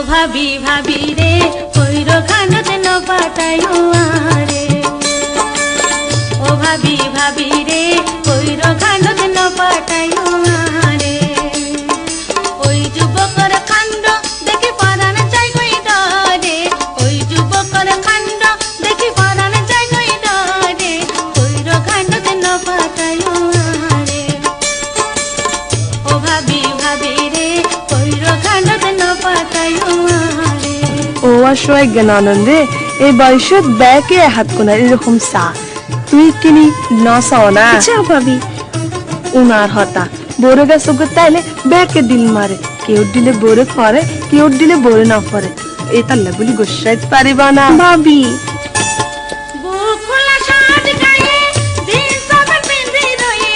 ভাবি ভাবি রে কইরো খানতে ন পাতায়ো আরে ও ভাবি ভাবি রে কইরো খানতে ন পাতায়ো আরে ওই যুবকর কাণ্ড দেখি পরাণ চাই কই ডরে ওই যুবকর কাণ্ড দেখি পরাণ চাই কই ডরে কইরো খানতে ন পাতায়ো আরে ও ভাবি ভাবি রে কইরো খানতে ন পাতায়ো আরে ও অসহায় জ্ঞানানন্দে এই বয়সত ব্যাকে হাত কোনার এরকম সা তুই কিনি নসাও না আচ্ছা ভাবি উনার হতা বোরে গাছ তাইলে ব্যাকে দিল মারে কেউ দিলে বোরে ফরে কেউ দিলে বোরে না ফরে এই তাল্লা বলি গোসাইতে পারিবা না ভাবি বুক খোলা শার্ট গায়ে জিন্স আবার পিন্ধি রয়ে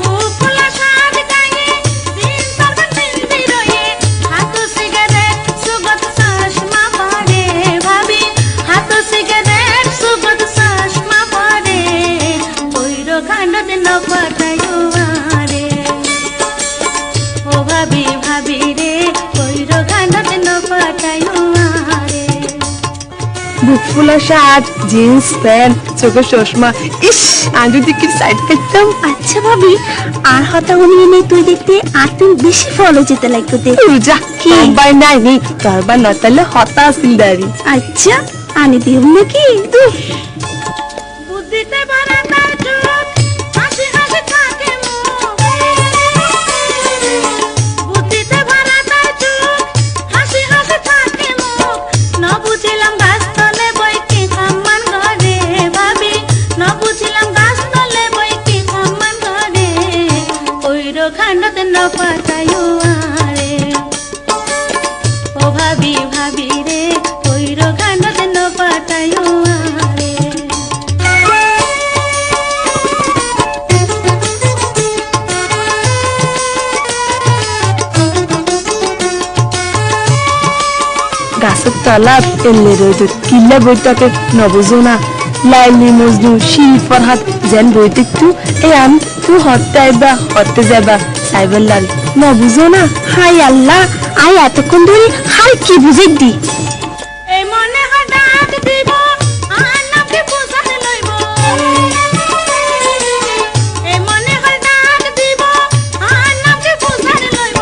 বুক খোলা শার্ট গায়ে জিন্স আবার পিন্ধি রয়ে হাত সিগারেট সুগত চশমা পরে ভাবি হাত সিগারেট সুগত চশমা পরে কইরো খান্ডতে ন পাতায়ো আরে ও ভাবি ভাবি রে কইরো খান্ডতে ন পাতায়ো আরে বুক ফুলা শার্ট জিন্স প্যান্ট চোখে চশমা ইস আমি যদি কি সাইড করতাম আচ্ছা ভাবি আর হতা উনি নেই তুই দেখতে আর তুই বেশি ফলো যেতে লাগতো যা কি? বাই নাই নি কারবার না তাহলে হতা আসিল দাঁড়ি আচ্ছা আনি দিও নাকি বুদ্ধিতে ভরা তার চোখ হাসি হাসি থাকে মুখ বুদ্ধিতে ভরা তার চোখ হাসি হাসি থাকে মুখ ন বুঝিলাম গাছ তলে বইকি সম্মান করে ভাবি ন বুঝিলাম গাছ তলে বইকি সম্মান করে কইরো খান্ডতে ন পাতায়ো আরে ও ভাবি ভাবি রে কইরো খান্ডতে ন পাতায়ো আরে গাছের তলাপ এলে রইত কিল্লা বইটাকে নবুঝো না লাইলি মজনু শিল ফরহাদ যেন বইতে একটু এই আমি তুই হতে আইবা হতে যাবা সাইবার লাল নবুঝো না হাই আল্লাহ আই এতক্ষণ ধরে হাই কি বুঝে দি এই মনে হঠাৎ দিব আর নাকি পোষাতে লইব এই মনে হঠাৎ দিব আর নাকি পোষাতে লইব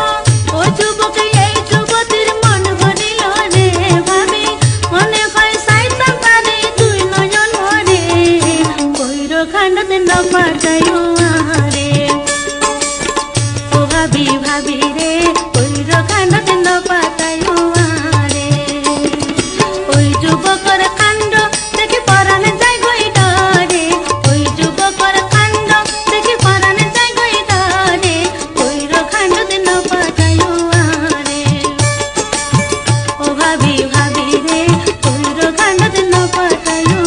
ও যুবকে এই যুবতীর মন ভরিল রে ভাবি মনে হয় সাইতাম পারে তুই নয়ন ভরে কইরো খান্ডতে ন পাতায়ো আরে ও ভাবি ভাবি রে কইরো খান্ডতে ন পাতায়ো আরে ওই যুবকর কাণ্ড দেখি পরাণ যায় গই ডরে ওই যুবকর কাণ্ড দেখি পরাণ যায় গই ডরে কইরো খান্ডতে ন পাতায়ো আরে ও ভাবি ভাবি রে কইরো খান্ডতে ন পাতায়ো